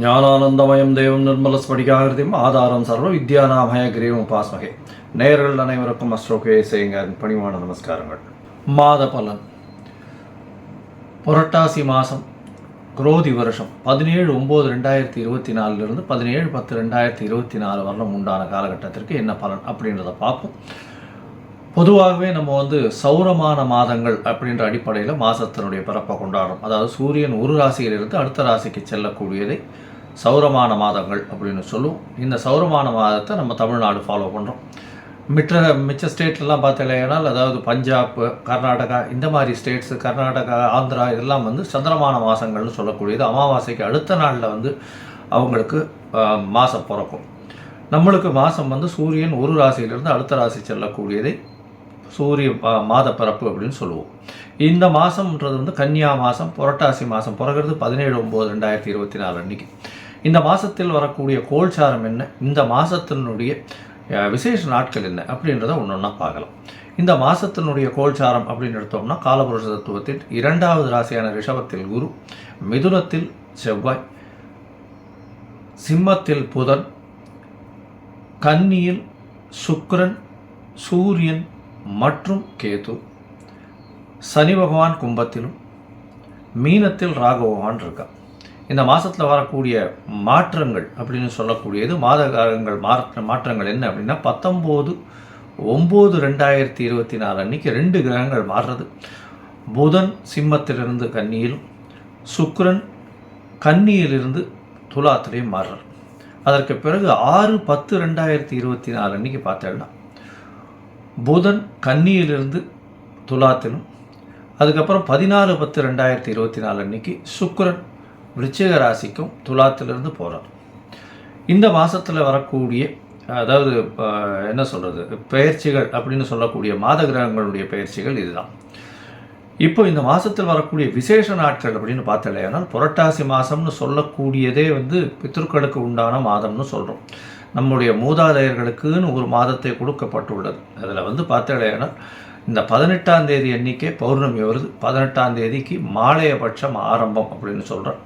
ஞானானந்தமயம் தேவம் நிர்மலஸ்படிகாகிருதியும் ஆதாரம் சர்வ வித்யாநாமய கிரீவம் உபாஸ்மகே. நேயர்கள் அனைவருக்கும் அஸ்ட்ரோகே செய்யுங்க பணிவான நமஸ்காரங்கள். மாத பலன். புரட்டாசி மாதம் குரோதி வருஷம் 17/9/2024 17/10/2024 வரலும் உண்டான காலகட்டத்திற்கு என்ன பலன் அப்படின்றத பார்ப்போம். பொதுவாகவே நம்ம சௌரமான மாதங்கள் அப்படின்ற அடிப்படையில் மாதத்தினுடைய பிறப்பை கொண்டாடுறோம். அதாவது சூரியன் ஒரு ராசியிலிருந்து அடுத்த ராசிக்கு செல்லக்கூடியதை சௌரமான மாதங்கள் அப்படின்னு சொல்லுவோம். இந்த சௌரமான மாதத்தை நம்ம தமிழ்நாடு ஃபாலோ பண்ணுறோம். மிச்ச ஸ்டேட்லலாம் பார்த்தீங்கன்னா, அதாவது பஞ்சாப், கர்நாடகா, இந்த மாதிரி ஸ்டேட்ஸு, கர்நாடகா, ஆந்திரா இதெல்லாம் சந்திரமான மாதங்கள்னு சொல்லக்கூடியது. அமாவாசைக்கு அடுத்த நாளில் அவங்களுக்கு மாதம் பிறக்கும். நம்மளுக்கு மாதம் சூரியன் ஒரு ராசியிலிருந்து அடுத்த ராசி செல்லக்கூடியதை சூரிய மாத பிறப்பு அப்படின்னு சொல்லுவோம். இந்த மாதம்ன்றது கன்னியா மாதம், புரட்டாசி மாதம் பிறகுறது 17/9/2024 அன்றைக்கி. இந்த மாதத்தில் வரக்கூடிய கோல்சாரம் என்ன, இந்த மாதத்தினுடைய விசேஷ நாட்கள் என்ன அப்படின்றத ஒன்று ஒன்றா பார்க்கலாம். இந்த மாதத்தினுடைய கோல்சாரம் அப்படின்னு எடுத்தோம்னா, காலபுருஷ தத்துவத்தில் 2வது ராசியான ரிஷபத்தில் குரு, மிதுனத்தில் செவ்வாய், சிம்மத்தில் புதன், கன்னியில் சுக்கிரன், சூரியன் மற்றும் கேது, சனி பகவான் கும்பத்திலும், மீனத்தில் ராகு பகவான் இருக்கா. இந்த மாதத்தில் வரக்கூடிய மாற்றங்கள் அப்படின்னு சொல்லக்கூடியது மாதகாலங்கள் மாற்றங்கள் என்ன அப்படின்னா, 19/9/2024 அன்றைக்கி 2 கிரகங்கள் மாறுறது. புதன் சிம்மத்திலிருந்து கன்னியிலும், சுக்கிரன் கன்னியிலிருந்து துலாத்திலையும் மாறுறார். அதற்கு பிறகு 6/10/2024 அன்றைக்கி பார்த்தேன்னா, புதன் கன்னியிலிருந்து துலாத்திலும், அதுக்கப்புறம் 14/10/2024 அன்றைக்கி சுக்கிரன் விருச்சிக ராசிக்கும் துலாத்திலிருந்து போகிறார். இந்த மாதத்தில் வரக்கூடிய, அதாவது என்ன சொல்கிறது, பெயர்ச்சிகள் அப்படின்னு சொல்லக்கூடிய மாத கிரகங்களுடைய பெயர்ச்சிகள் இதுதான். இப்போ இந்த மாதத்தில் வரக்கூடிய விசேஷ நாட்கள் அப்படின்னு பார்த்தலையானால், புரட்டாசி மாதம்னு சொல்லக்கூடியதே பித்ருக்களுக்கு உண்டான மாதம்னு சொல்கிறோம். நம்முடைய மூதாதையர்களுக்குன்னு ஒரு மாதத்தை கொடுக்கப்பட்டுள்ளது. அதில் பார்த்தலையானால், இந்த 18ஆம் தேதி அன்றைக்கே பௌர்ணமி வருது. 18ஆம் தேதிக்கு மாலைய பட்சம் ஆரம்பம் அப்படின்னு சொல்கிறோம்.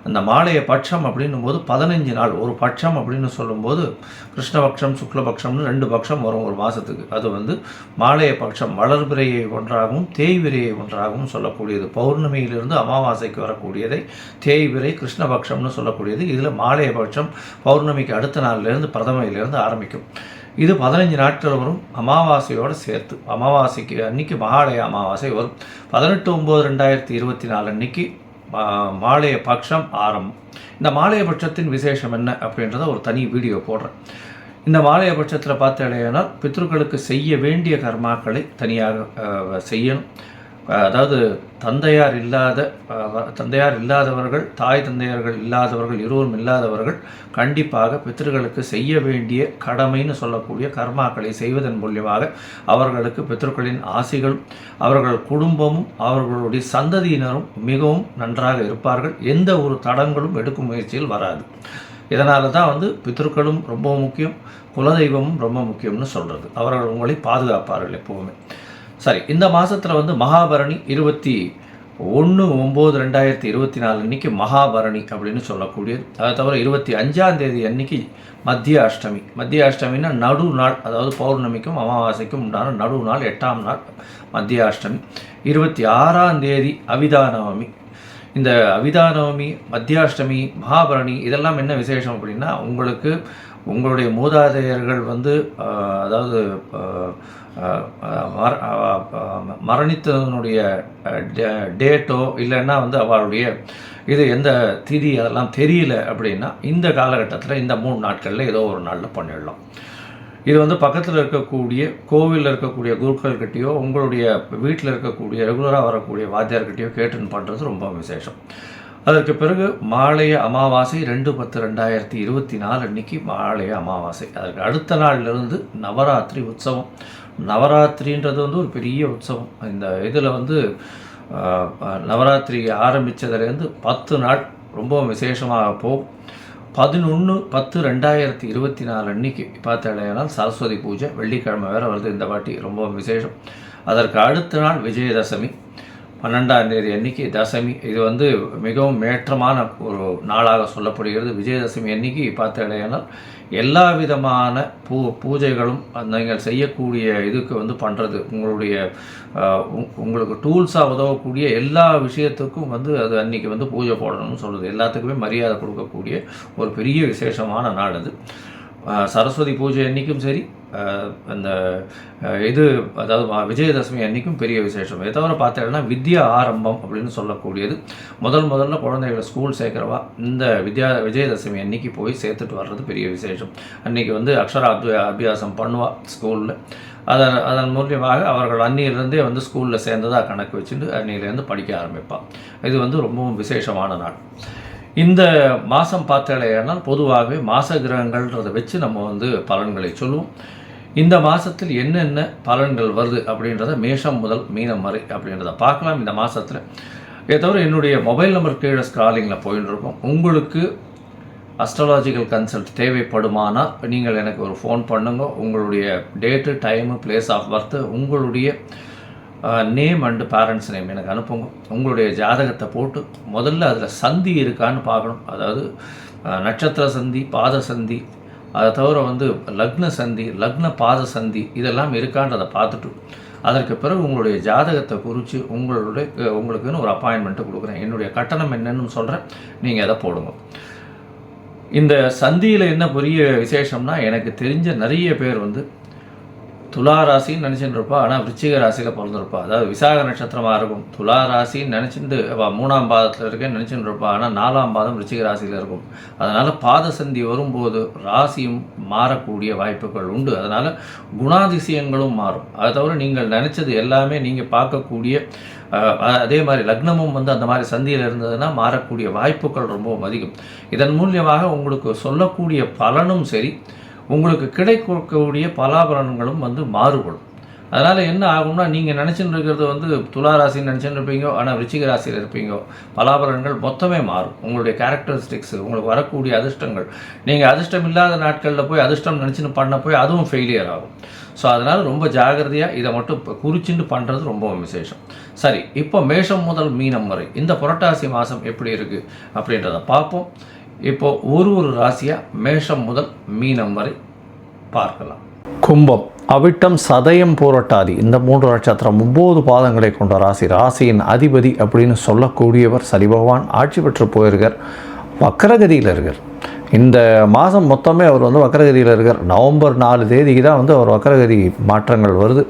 அந்த மாலைய பட்சம் அப்படின்னும் போது 15 நாள். ஒரு பட்சம் அப்படின்னு சொல்லும்போது கிருஷ்ணபக்ஷம், சுக்லபக்ஷம்னு 2 பட்சம் வரும் ஒரு மாதத்துக்கு. அது மாலைய பட்சம் வளர்பிறையை ஒன்றாகவும் தேய்விரையை ஒன்றாகவும் சொல்லக்கூடியது. பௌர்ணமியிலிருந்து அமாவாசைக்கு வரக்கூடியதை தேய்விரை, கிருஷ்ணபக்ஷம்னு சொல்லக்கூடியது. இதில் மாலைய பட்சம் பௌர்ணமிக்கு அடுத்த நாளிலிருந்து பிரதமையிலிருந்து ஆரம்பிக்கும். இது 15 நாட்கள் வரும் அமாவாசையோடு சேர்த்து. அமாவாசைக்கு அன்றைக்கி மகாலய அமாவாசை வரும். 18/9/2024 அன்றைக்கி மாலைய பட்சம் ஆரம்பம். இந்த மாலைய பட்சத்தின் விசேஷம் என்ன அப்படின்றத ஒரு தனி வீடியோ போடுறேன். இந்த மாலைய பட்சத்தில் பார்த்தீங்கன்னா, பித்ருக்களுக்கு செய்ய வேண்டிய கர்மாக்களை தனியாக செய்யணும். அதாவது தந்தையார் இல்லாதவர்கள், தாய் தந்தையர்கள் இல்லாதவர்கள், இருவரும் இல்லாதவர்கள் கண்டிப்பாக பித்ருக்களுக்கு செய்ய வேண்டிய கடமைன்னு சொல்லக்கூடிய கர்மாக்களை செய்வதன் மூலியமாக அவர்களுக்கு பித்ருக்களின் ஆசிகளும், அவர்கள் குடும்பமும், அவர்களுடைய சந்ததியினரும் மிகவும் நன்றாக இருப்பார்கள். எந்த ஒரு தடங்களும் எடுக்கும் முயற்சியில் வராது. இதனால தான் பித்ருக்களும் ரொம்ப முக்கியம், குலதெய்வமும் ரொம்ப முக்கியம்னு சொல்கிறது. அவர்கள் உங்களை பாதுகாப்பார்கள் எப்போவுமே. சரி, இந்த மாதத்தில் மகாபரணி 21/9/2024 அன்றைக்கி மகாபரணி அப்படின்னு சொல்லக்கூடியது. அதை தவிர 25ஆம் தேதி அன்றைக்கி மத்திய அஷ்டமி. மத்திய அஷ்டமின்னா நடு நாள், அதாவது பௌர்ணமிக்கும் அமாவாசைக்கும் உண்டான நடு நாள், 8ஆம் நாள் மத்திய அஷ்டமி. 26ஆம் தேதி அவிதானவமி. இந்த அவிதானவமி, மத்தியாஷ்டமி, மகாபரணி இதெல்லாம் என்ன விசேஷம் அப்படின்னா, உங்களுடைய மூதாதையர்கள் அதாவது மரணித்ததனுடைய டேட்டோ இல்லைன்னா அவளுடைய இது எந்த திதி அதெல்லாம் தெரியல அப்படின்னா, இந்த காலகட்டத்தில் இந்த 3 நாட்களில் ஏதோ ஒரு நாளில் பண்ணிடலாம். இது பக்கத்தில் இருக்கக்கூடிய கோவிலில் இருக்கக்கூடிய குருக்கள்கிட்டையோ, உங்களுடைய வீட்டில் இருக்கக்கூடிய ரெகுலராக வரக்கூடிய வாத்தியார்கிட்டையோ கேட்டுன்னு பண்ணுறது ரொம்ப விசேஷம். அதற்கு பிறகு மாலைய அமாவாசை 2/10/2024 அன்றைக்கி மாலைய அமாவாசை. அதற்கு அடுத்த நாளிலிருந்து நவராத்திரி உற்சவம். நவராத்திரின்றது ஒரு பெரிய உற்சவம். இந்த இதில் நவராத்திரி ஆரம்பித்ததுலேருந்து 10 நாள் ரொம்ப விசேஷமாக போகும். 11/10/2024 அன்றைக்கி பார்த்தீங்கன்னா சரஸ்வதி பூஜை, வெள்ளிக்கிழமை வேறு வருது இந்த வாட்டி, ரொம்ப விசேஷம். அதற்கு அடுத்த நாள் விஜயதசமி. 12ஆம் தேதி அன்னைக்கு தசமி. இது வந்து மிகவும் ஏற்றமான ஒரு நாளாக சொல்லப்படுகிறது. விஜயதசமி அன்னைக்கு பார்த்தீங்கன்னா எல்லா விதமான பூஜைகளும் நீங்கள் செய்யக்கூடிய இதுக்கு வந்து பண்ணுறது, உங்களுக்கு டூல்ஸாக உதவக்கூடிய எல்லா விஷயத்துக்கும் வந்து அது அன்றைக்கி வந்து பூஜை போடணும்னு சொல்கிறது. எல்லாத்துக்குமே மரியாதை கொடுக்கக்கூடிய ஒரு பெரிய விசேஷமான நாள் அது. சரஸ்வதி பூஜை அன்றைக்கும் சரி, அந்த இது அதாவது விஜயதசமி அன்றைக்கும் பெரிய விசேஷம். இதை தவிர பார்த்தீங்கன்னா வித்யா ஆரம்பம் அப்படின்னு சொல்லக்கூடியது, முதல்ல குழந்தைகளை ஸ்கூல் சேர்க்குறவா இந்த விஜயதசமி அன்றைக்கி போய் சேர்த்துட்டு வர்றது பெரிய விசேஷம். அன்றைக்கி வந்து அக்ஷர அபியாசம் பண்ணுவா ஸ்கூலில். அதன் மூலியமாக அவர்கள் அன்னியிலிருந்தே வந்து ஸ்கூலில் சேர்ந்ததாக கணக்கு வச்சுட்டு அன்னியிலேருந்து படிக்க ஆரம்பிப்பாள். இது வந்து ரொம்பவும் விசேஷமான நாள். இந்த மாதம் பார்த்தாலேனால் பொதுவாகவே மாத கிரகங்கள்ன்றதை வச்சு நம்ம வந்து பலன்களை சொல்லுவோம். இந்த மாதத்தில் என்னென்ன பலன்கள் வருது அப்படின்றத மேஷம் முதல் மீனம் வரை அப்படின்றத பார்க்கலாம் இந்த மாதத்தில். இதை தவிர என்னுடைய மொபைல் நம்பர் கீழே ஸ்க்ராலிங்கில் போயின்னு இருக்கோம். உங்களுக்கு அஸ்ட்ராலாஜிக்கல் கன்சல்ட் தேவைப்படுமானால் நீங்கள் எனக்கு ஒரு ஃபோன் பண்ணுங்க. உங்களுடைய date, time, place of birth, உங்களுடைய நேம் அண்டு பேரண்ட்ஸ் நேம் எனக்கு அனுப்புங்க. உங்களுடைய ஜாதகத்தை போட்டு முதல்ல அதில் சந்தி இருக்கான்னு பார்க்கணும். அதாவது நட்சத்திர சந்தி, பாத சந்தி, அதை தவிர வந்து லக்ன சந்தி, லக்ன பாத சந்தி இதெல்லாம் இருக்கான்றதை பார்த்துட்டு அதற்கு பிறகு உங்களுடைய ஜாதகத்தை குறித்து உங்களுக்குன்னு ஒரு அப்பாயின்மெண்ட்டு கொடுக்குறேன். என்னுடைய கட்டணம் என்னன்னு சொல்கிறேன், நீங்கள் அதை போடுங்க. இந்த சந்தியில் என்ன பெரிய விசேஷம்னா, எனக்கு தெரிஞ்ச நிறைய பேர் வந்து துலா ராசின்னு நினச்சிட்டு இருப்பா, ஆனால் விருச்சிக ராசியில் பிறந்திருப்பா. அதாவது விசாக நட்சத்திரமாக இருக்கும், துலா ராசின்னு நினச்சிட்டு 3ஆம் பாதத்தில் இருக்கேன்னு நினச்சிட்டு இருப்பா, ஆனால் 4ஆம் பாதம் விருச்சிக ராசியில் இருக்கும். அதனால் பாத சந்தி வரும்போது ராசியும் மாறக்கூடிய வாய்ப்புகள் உண்டு. அதனால் குணாதிசயங்களும் மாறும். அதை தவிர நீங்கள் நினச்சது எல்லாமே நீங்கள் பார்க்கக்கூடிய அதே மாதிரி லக்னமும் வந்து அந்த மாதிரி சந்தியில் இருந்ததுன்னா மாறக்கூடிய வாய்ப்புகள் ரொம்பவும் அதிகம். இதன் மூலியமாக உங்களுக்கு சொல்லக்கூடிய பலனும் சரி, உங்களுக்கு கிடைக்கக்கூடிய பலாபலன்களும் வந்து மாறுபடும். அதனால் என்ன ஆகும்னா, நீங்கள் நினச்சின்னு இருக்கிறது வந்து துலா ராசின்னு நினச்சின்னு இருப்பீங்க, ஆனால் விருச்சிக ராசியில் இருப்பீங்க. பலாபலன்கள் மொத்தமே மாறும். உங்களுடைய கேரக்டரிஸ்டிக்ஸு, உங்களுக்கு வரக்கூடிய அதிர்ஷ்டங்கள், நீங்கள் அதிர்ஷ்டம் இல்லாத நாட்களில் போய் அதிர்ஷ்டம் நினச்சின்னு பண்ண போய் அதுவும் ஃபெயிலியர் ஆகும். ஸோ அதனால் ரொம்ப ஜாகிரதையாக இதை மட்டும் குறிச்சிட்டு பண்ணுறது ரொம்ப விசேஷம். சரி, இப்போ மேஷம் முதல் மீனம் வரை இந்த புரட்டாசி மாதம் எப்படி இருக்குது அப்படின்றத பார்ப்போம். இப்போது ஒரு ராசியாக மேஷம் முதல் மீனம் வரை பார்க்கலாம். கும்பம், அவிட்டம், சதயம், பூரட்டாதி இந்த 3 நட்சத்திரம் 9 பாதங்களை கொண்ட ராசி. ராசியின் அதிபதி அப்படின்னு சொல்லக்கூடியவர் சனி பகவான் ஆட்சி பெற்று போயிருக்கார், வக்கரகதியில் இருக்கார். இந்த மாதம் மொத்தமே அவர் வந்து வக்கரகதியில் இருக்கார். நவம்பர் 4 தேதிக்கு தான் வந்து அவர் வக்கரகதி மாற்றங்கள் வருது.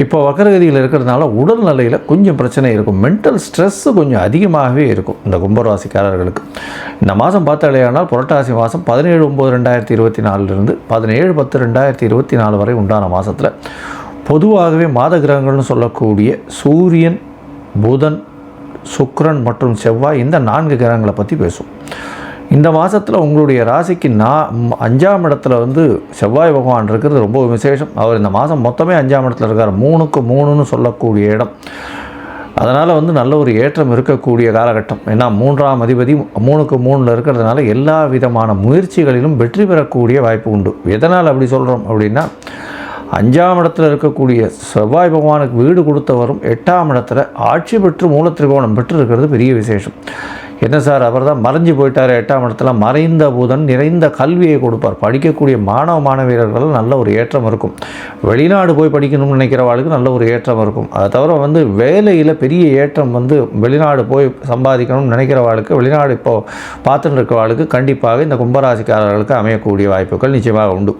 இப்போ வக்கரகதியில் இருக்கிறதுனால உடல்நிலையில் கொஞ்சம் பிரச்சனை இருக்கும். மென்டல் ஸ்ட்ரெஸ்ஸு கொஞ்சம் அதிகமாகவே இருக்கும் இந்த கும்பராசிக்காரர்களுக்கு. இந்த மாதம் பார்த்தாலேயானால் புரட்டாசி மாதம் 17/9/2024 17/10/2024 வரை உண்டான மாதத்தில் பொதுவாகவே மாத கிரகங்கள்னு சொல்லக்கூடிய சூரியன், புதன், சுக்கிரன் மற்றும் செவ்வாய் இந்த 4 கிரகங்களை பற்றி பேசும். இந்த மாதத்தில் உங்களுடைய ராசிக்கு 5ஆம் இடத்துல வந்து செவ்வாய் பகவான் இருக்கிறது ரொம்ப விசேஷம். அவர் இந்த மாதம் மொத்தமே 5ஆம் இடத்துல இருக்கார். 3க்கு 3ன்னு சொல்லக்கூடிய இடம். அதனால் வந்து நல்ல ஒரு ஏற்றம் இருக்கக்கூடிய காலகட்டம். ஏன்னா 3ஆம் அதிபதி 3க்கு 3ல் இருக்கிறதுனால எல்லா விதமான முயற்சிகளிலும் வெற்றி பெறக்கூடிய வாய்ப்பு உண்டு. எதனால் அப்படி சொல்கிறோம் அப்படின்னா, 5ஆம் இடத்துல இருக்கக்கூடிய செவ்வாய் பகவானுக்கு வீடு கொடுத்தவரும் 8ஆம் இடத்துல ஆட்சி பெற்று மூலத்திரிகோணம் பெற்று இருக்கிறது பெரிய விசேஷம். என்ன சார், அவர் தான் மறைஞ்சு போயிட்டார் 8ஆம் இடத்துல, மறைந்த புதன் நிறைந்த கல்வியை கொடுப்பார். படிக்கக்கூடிய மாணவியர்கள் நல்ல ஒரு ஏற்றம் இருக்கும். வெளிநாடு போய் படிக்கணும்னு நினைக்கிறவாளுக்கு நல்ல ஒரு ஏற்றம் இருக்கும். அதை தவிர வந்து வேலையில் பெரிய ஏற்றம் வந்து வெளிநாடு போய் சம்பாதிக்கணும்னு நினைக்கிறவாளுக்கு, வெளிநாடு இப்போது பார்த்துட்டு இருக்கிறவாளுக்கு கண்டிப்பாக இந்த கும்பராசிக்காரர்களுக்கு அமையக்கூடிய வாய்ப்புகள் நிச்சயமாக உண்டு.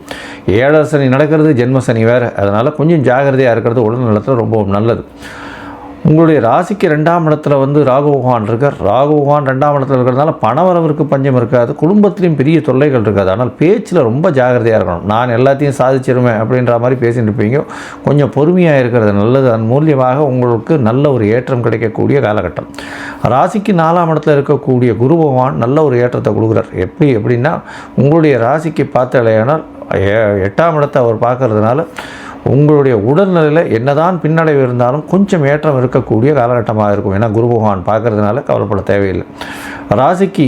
7 சனி நடக்கிறது, ஜென்ம சனி வேறு. அதனால் கொஞ்சம் ஜாகிரதையாக இருக்கிறது உடல்நலத்தில் ரொம்ப நல்லது. உங்களுடைய ராசிக்கு 2ஆம் இடத்துல வந்து ராகு பகவான் இருக்கார். ராகு பகவான் 2ஆம் இடத்துல இருக்கிறதுனால பணவரவிற்கு பஞ்சம் இருக்காது, குடும்பத்திலையும் பெரிய தொல்லைகள் இருக்காது. ஆனால் பேச்சில் ரொம்ப ஜாகிரதையாக இருக்கணும். நான் எல்லாத்தையும் சாதிச்சிருவேன் அப்படின்ற மாதிரி பேசிட்டு இருப்பீங்க. கொஞ்சம் பொறுமையாக இருக்கிறது நல்லது. அதன் மூலியமாக உங்களுக்கு நல்ல ஒரு ஏற்றம் கிடைக்கக்கூடிய காலகட்டம். ராசிக்கு 4ஆம் இடத்துல இருக்கக்கூடிய குரு பகவான் நல்ல ஒரு ஏற்றத்தை கொடுக்குறார். எப்படின்னா, உங்களுடைய ராசிக்கு பார்த்தாலேயானால் 8ஆம் இடத்தை அவர் பார்க்கறதுனால உங்களுடைய உடல்நிலையில் என்னதான் பின்னடைவு இருந்தாலும் கொஞ்சம் ஏற்றம் இருக்கக்கூடிய காலகட்டமாக இருக்கும். ஏன்னா குரு பகவான் பார்க்கறதுனால கவலைப்பட தேவையில்லை. ராசிக்கு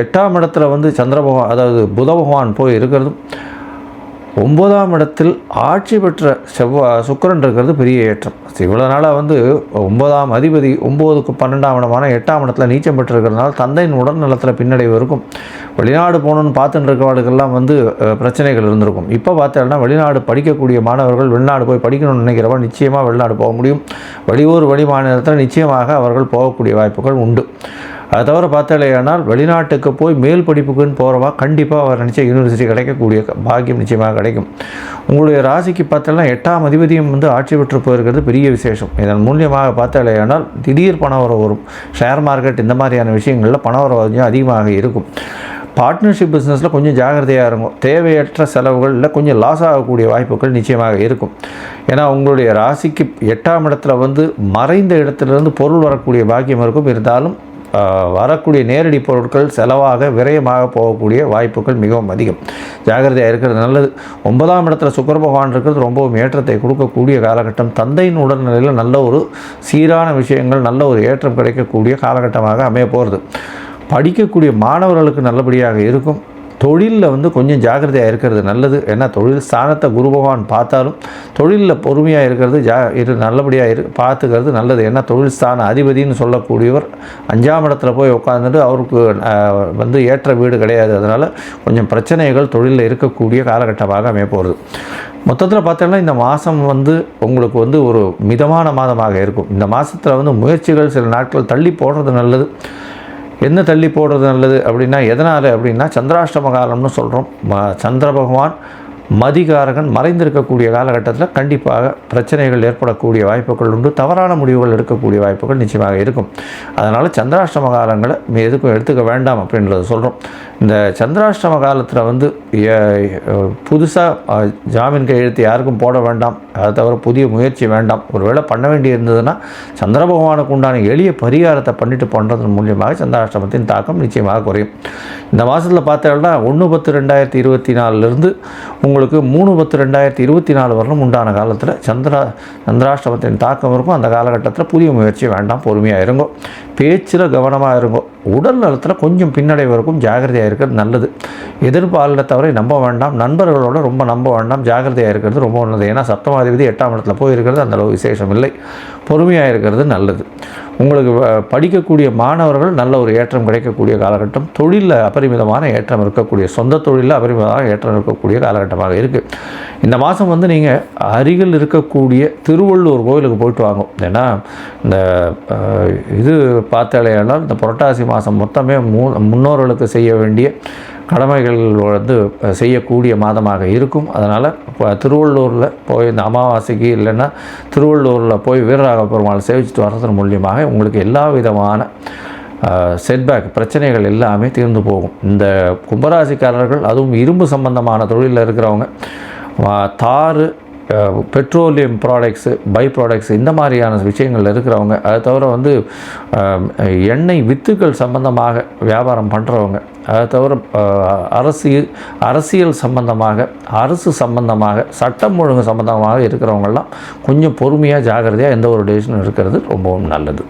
8ஆம் இடத்துல வந்து சந்திர பகவான், அதாவது புத பகவான் போய் இருக்கிறதும் 9ஆம் இடத்தில் ஆட்சி பெற்ற சுக்கிரன் இருக்கிறது பெரிய ஏற்றம். இவ்வளோ நாளாக வந்து 9ஆம் அதிபதி 9க்கு 12ஆம் இடமான 8ஆம் இடத்துல நீச்சம் பெற்றிருக்கிறதுனால தந்தையின் உடல் நலத்தில் பின்னடைவு இருக்கும். வெளிநாடு போகணுன்னு பார்த்துட்டு இருக்கிறவர்களுக்கெல்லாம் வந்து பிரச்சனைகள் இருந்திருக்கும். இப்போ பார்த்தோம்னா வெளிநாடு படிக்கக்கூடிய மாணவர்கள் வெளிநாடு போய் படிக்கணும்னு நினைக்கிறவங்க நிச்சயமாக வெளிநாடு போக முடியும். வெளியூர் வெளி மாநிலத்தில் நிச்சயமாக அவர்கள் போகக்கூடிய வாய்ப்புகள் உண்டு. அதை தவிர பார்த்தாலேயானால் வெளிநாட்டுக்கு போய் மேல் படிப்புக்குன்னு போகிறவா கண்டிப்பாக அவர் நினச்ச யூனிவர்சிட்டி கிடைக்கக்கூடிய பாக்கியம் நிச்சயமாக கிடைக்கும். உங்களுடைய ராசிக்கு பார்த்தாலும் 8ஆம் அதிபதியும் வந்து ஆட்சி பெற்று போயிருக்கிறது பெரிய விசேஷம். இதன் மூலியமாக பார்த்தாலேயானால் திடீர் பண வரவு வரும். ஷேர் மார்க்கெட் இந்த மாதிரியான விஷயங்களில் பண வரவு கொஞ்சம் அதிகமாக இருக்கும். பார்ட்னர்ஷிப் பிஸ்னஸில் கொஞ்சம் ஜாகிரதையாக இருக்கும். தேவையற்ற செலவுகளில் கொஞ்சம் லாஸ் ஆகக்கூடிய வாய்ப்புகள் நிச்சயமாக இருக்கும். ஏன்னா உங்களுடைய ராசிக்கு 8ஆம் இடத்துல வந்து மறைந்த இடத்துலேருந்து பொருள் வரக்கூடிய பாக்கியம் இருக்கும். இருந்தாலும் வரக்கூடிய நேரடி பொருட்கள் செலவாக விரயமாக போகக்கூடிய வாய்ப்புகள் மிகவும் அதிகம். ஜாகிரதையாக இருக்கிறது நல்லது. 9ஆம் இடத்துல சுக்கிர பகவான் இருக்கிறது ரொம்பவும் ஏற்றத்தை கொடுக்கக்கூடிய காலகட்டம். தந்தையின் உடல்நிலையில் நல்ல ஒரு சீரான விஷயங்கள் நல்ல ஒரு ஏற்றம் கிடைக்கக்கூடிய காலகட்டமாக அமைய போகிறது. படிக்கக்கூடிய மாணவர்களுக்கு நல்லபடியாக இருக்கும். தொழிலில் வந்து கொஞ்சம் ஜாகிரதையாக இருக்கிறது நல்லது. ஏன்னா தொழில் ஸ்தானத்தை குரு பகவான் பார்த்தாலும் தொழிலில் பொறுமையாக இருக்கிறது நல்லபடியாக பார்த்துக்கிறது நல்லது. ஏன்னா தொழில் ஸ்தான அதிபதினு சொல்லக்கூடியவர் 5ஆம் இடத்துல போய் உட்காந்துட்டு அவருக்கு வந்து ஏற்ற வீடு கிடையாது. அதனால் கொஞ்சம் பிரச்சனைகள் தொழிலில் இருக்கக்கூடிய காலகட்டமாக அமைய போகிறது. மொத்தத்தில் பார்த்தோம்னா இந்த மாதம் வந்து உங்களுக்கு வந்து ஒரு மிதமான மாதமாக இருக்கும். இந்த மாதத்தில் வந்து முயற்சிகள் சில நாட்கள் தள்ளி போடுறது நல்லது. என்ன தள்ளி போடுறது நல்லது அப்படின்னா எதனால் அப்படின்னா சந்திராஷ்டம காலம்னு சொல்கிறோம். சந்திர பகவான் மதிகாரகன் மறைந்திருக்கக்கூடிய காலகட்டத்தில் கண்டிப்பாக பிரச்சனைகள் ஏற்படக்கூடிய வாய்ப்புகள் உண்டு. தவறான முடிவுகள் எடுக்கக்கூடிய வாய்ப்புகள் நிச்சயமாக இருக்கும். அதனால் சந்திராஷ்டம காலங்களை எதுக்கும் எடுத்துக்க வேண்டாம் அப்படின்றத சொல்கிறோம். இந்த சந்திராஷ்டம காலத்தில் வந்து புதுசாக ஜாமீன் கையெழுத்து யாருக்கும் போட வேண்டாம். அதை தவிர புதிய முயற்சி வேண்டாம். ஒரு வேளை பண்ண வேண்டி இருந்ததுன்னா சந்திர பகவானுக்கு உண்டான எளிய பரிகாரத்தை பண்ணிட்டு பண்ணுறதன் மூலியமாக சந்திராஷ்டமத்தின் தாக்கம் நிச்சயமாக குறையும். இந்த மாதத்தில் பார்த்தோம்னா 1/10/2024 உங்களுக்கு 3/10/2024 வரலும் உண்டான காலத்தில் சந்திராஷ்டமத்தின் தாக்கம் இருக்கும். அந்த காலகட்டத்தில் புதிய முயற்சி வேண்டாம். பொறுமையாக இருங்கோ. பேச்சில் கவனமாக இருங்கோ. உடல் நலத்தில் கொஞ்சம் பின்னடைவு இருக்கும். ஜாகிரதையாக இருக்கிறது நல்லது. எதிர்பாலினத்தவரை நம்ப வேண்டாம். நண்பர்களோட ரொம்ப நம்ப வேண்டாம். ஜாகிரதையாக இருக்கிறது ரொம்ப நல்லது. ஏன்னா 7ஆம் அதிபதி 8ஆம் இடத்துல போயிருக்கிறது அந்தளவு விசேஷம் இல்லை. பொறுமையாக இருக்கிறது நல்லது. உங்களுக்கு படிக்கக்கூடிய மாணவர்கள் நல்ல ஒரு ஏற்றம் கிடைக்கக்கூடிய காலகட்டம். தொழிலில் அபரிமிதமான ஏற்றம் இருக்கக்கூடிய சொந்த தொழிலில் அபரிமிதமான ஏற்றம் இருக்கக்கூடிய காலகட்டமாக இருக்குது. இந்த மாதம் வந்து நீங்கள் அருகில் இருக்கக்கூடிய திருவள்ளூர் கோயிலுக்கு போயிட்டு வாங்க. ஏன்னா இந்த இது பார்த்தாலேயானால் இந்த புரட்டாசி மாதம் மொத்தமே முன்னோர்களுக்கு செய்ய வேண்டிய கடமைகள் வந்து செய்யக்கூடிய மாதமாக இருக்கும். அதனால் திருவள்ளூரில் போய் இந்த அமாவாசைக்கு இல்லைன்னா திருவள்ளூரில் போய் வீரராக பெருமாள் சேவிச்சுட்டு வர்றதன் மூலியமாக உங்களுக்கு எல்லா விதமான செட்பேக் பிரச்சனைகள் எல்லாமே தீர்ந்து போகும். இந்த கும்பராசிக்காரர்கள் அதுவும் இரும்பு சம்பந்தமான தொழிலில் இருக்கிறவங்க தாறு பெட்ரோலியம் ப்ராடக்ட்ஸு பை ப்ராடக்ட்ஸ் இந்த மாதிரியான விஷயங்கள் இருக்கிறவங்க அதை தவிர வந்து எண்ணெய் வித்துக்கள் சம்பந்தமாக வியாபாரம் பண்ணுறவங்க அதை தவிர அரசியல் சம்பந்தமாக அரசு சம்பந்தமாக சட்டம் ஒழுங்கு சம்பந்தமாக இருக்கிறவங்கெல்லாம் கொஞ்சம் பொறுமையாக ஜாகிரதையாக எந்த ஒரு டெசிஷனும் இருக்கிறது ரொம்பவும் நல்லது.